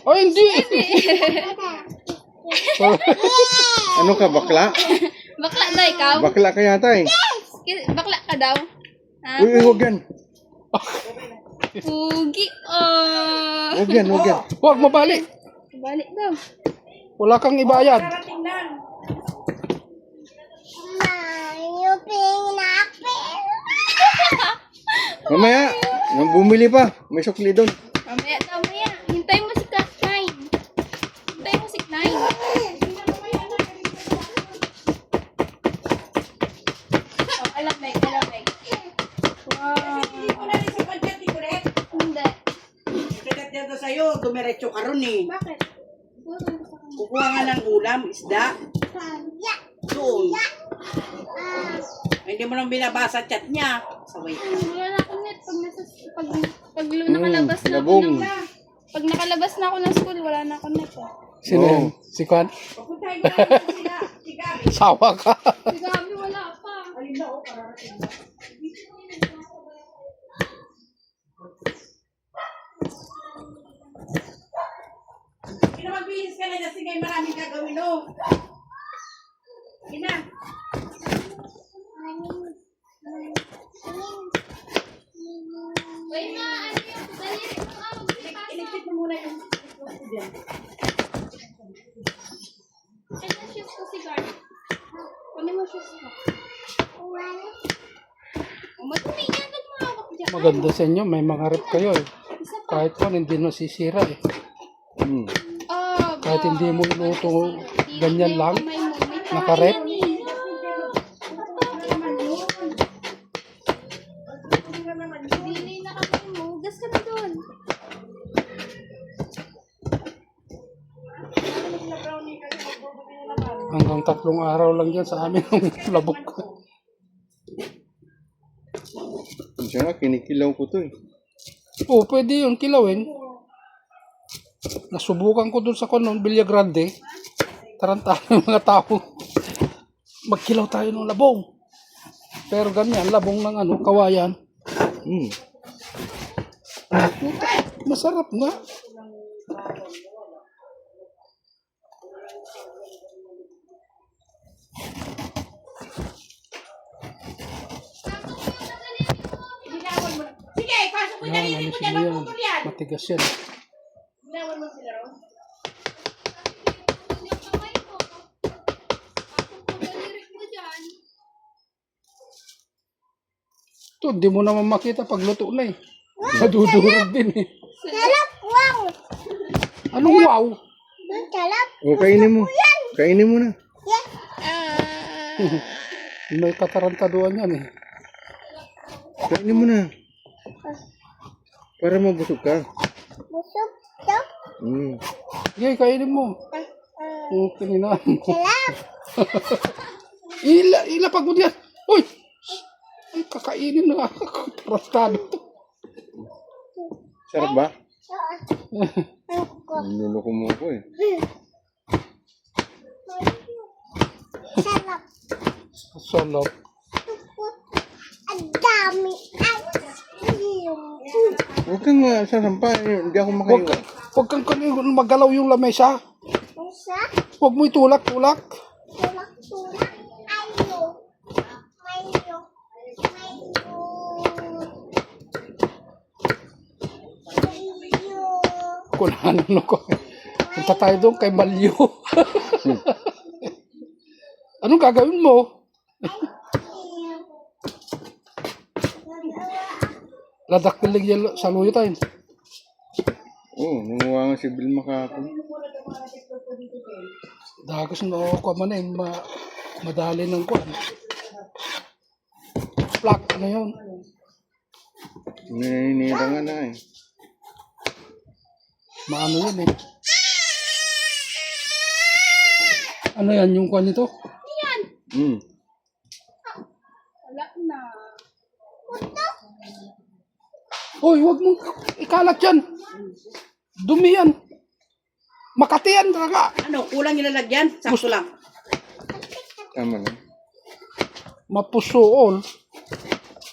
Oh, hindi. Ano ka, bakla? Bakla daw ikaw? Bakla ka yata eh. Bakla ka daw? Ah, Uy, huwag yan. pugi. Oh. Huwag yan, huwag yan. Huwag mabali. Balik daw. Wala kang ibayad. Mamaya, nang bumili pa. May sukli doon. Mamaya daw, mamaya. Hintay mo si Kat 9. Hintay mo si 9. Oh, alamig, alamig. Wow. Hindi. Kagat dito sa'yo, dumiretso ka ron eh. Bakit? Kukuha nga ng ulam, isda. Doon. Hindi mo nang binabasa chat niya. Saway. Wala na akong net. Pag nakalabas na ako labong. ng... Pag nakalabas na ako ng school, wala na akong net. Sino Oo. yan? Si Kwan? Papuntahin ko lang sila. Si Gabi. Sawa ka. Si Gabi, wala pa. Ayun na, pararating na. Magbihis ka na kasi may maraming gagawin, oh. Ina. Uy, ma, ano yung daliri mo nga magpipasa? Iligpit mo muna yung dyan. Kaya shoes ko si Gar. Kunin mo shoes ko. Oh, madumi yan. Ba't mo hawak dyan? Maganda sa inyo. May mga rep kayo eh. Isa pa. Kahit pa hindi nasisira eh. Hmm. Oh, Kahit hindi mo iluto ganyan lang. May tayo Nakarep. yan eh. Dili na kami mo. Hugas ka na doon. Hanggang 3 araw lang yan sa amin ang labok. Siya nga, kinikilaw ko to eh. Oo, pwede yun. Kilawin. Nasubukan ko dun sa konon, Villa Grande. Tarantado yung mga tao. Magkilaw tayo ng labong. Pero ganyan, labong ng ano, kawayan. Hmm. Masarap nga. Sige, pasok mo Yan, na rin ano mo siya dyan. yan. Magpupul yan. Matigas yan. Ginawan mo sila ron. Yung kamay mo. Pasok mo daliri mo dyan. Ito, hindi mo naman makita pag luto na eh. Nadudurog din eh. Anong wow? O, kainin mo. Kainin mo na. May katarantaduan yan eh. Kainin mo na. Para mabusog ka. Hmm. Sige, kainin mo. Okay na mo. Ilapag mo diyan. Uy! Ay, kakainin na. Katarantado. Sarap ba? Niloko mo ko eh. Salap. Huwag kang sasampa. Hindi ako Huwag makayo. huwag kang magalaw yung lamesa. Huwag mo itulak-tulak. Kung ano ko. Punta tayo doon kay Malyo. Anong gagawin mo? Ladak pilig yan sa luyo tayo. Oo, nanguha nga si Vilma kahapon. Dagos na ako man eh. Madali ng kuwan. Plak, ano yun? Naninira nga na eh. Maano yun eh. Ano yan yung kuwan nito? Hmm. Wala na. Hoy, wag mong ikalat yan. Dumi yan. Makati yan talaga. Ano, kulang yung lalagyan? Sakto lang. Tama lang. Mapusool.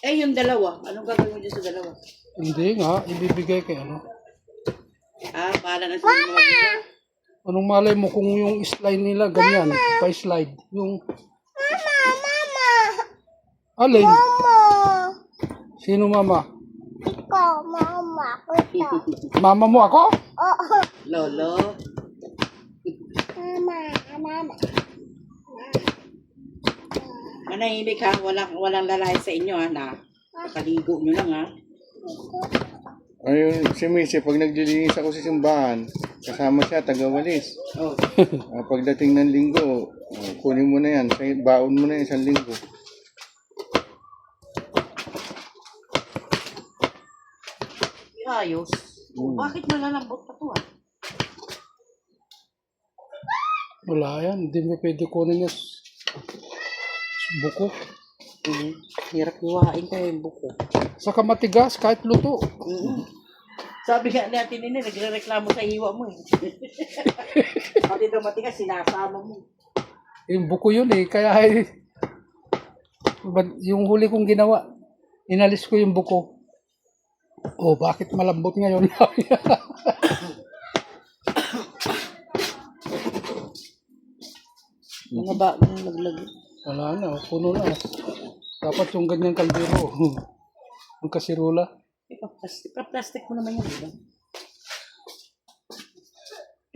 Eh, yung dalawa. Anong gagawin mo dyan sa dalawa? Hindi nga, ibibigay kay ano. Bahala na sila mga. Anong malay mo kung yung slide nila ganyan, pa-slide. Yung... Alin? Sino mama? Mama mo ako? Lolo. Manahimik ha, walang lalay sa inyo ha, na nakaligo nyo lang ha. Ayun, si Missy, pag naglilinis ako sa simbahan, kasama siya, taga-walis. Oh. Pagdating ng linggo, kunin mo na yan, baon mo na yan isang linggo. Ayos. Bakit malalambot pa to ah? Wala yan, hindi mo pwede kunin yung buko. Hirap niwain kayo yung buko. Saka matigas kahit luto. Sabi nga natin nila, nagre-reklamo sa hiwa mo eh. Pati daw matigas, sinasama mo. Yung buko yun eh, kaya yung huli kong ginawa, inalis ko yung buko. Oh, bakit malambot ngayon? Mga bagong naglagay. Wala na, puno na. Dapat yung ganyang kaldero. Yung kasirula. Plastic mo naman yun, di ba?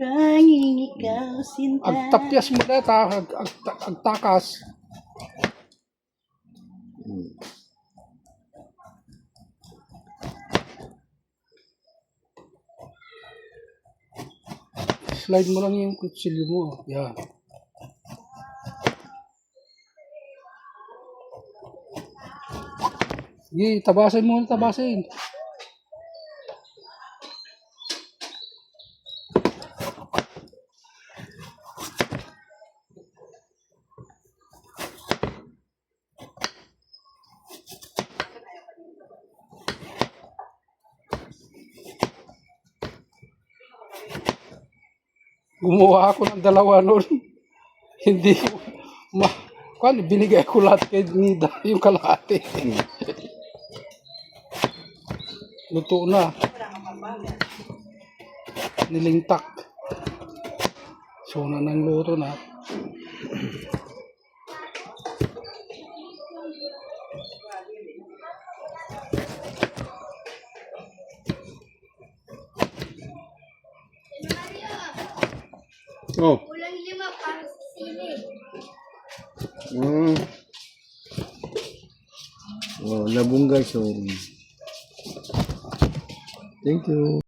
Tanging ikaw, sinta. Agtapyas mo na, agtakas. Slide mo lang yung kutsilyo mo. Yan. Sige, tabasin mo, tabasin. Gumawa ako ng dalawa noon. Hindi ko, binigay ko lahat kay Nida, yung kalahati. Luto na. Nilingtak. So na ng luto na. Oh. Kulang 5 para sa sili. Oh, labong guys. Oh. Thank you.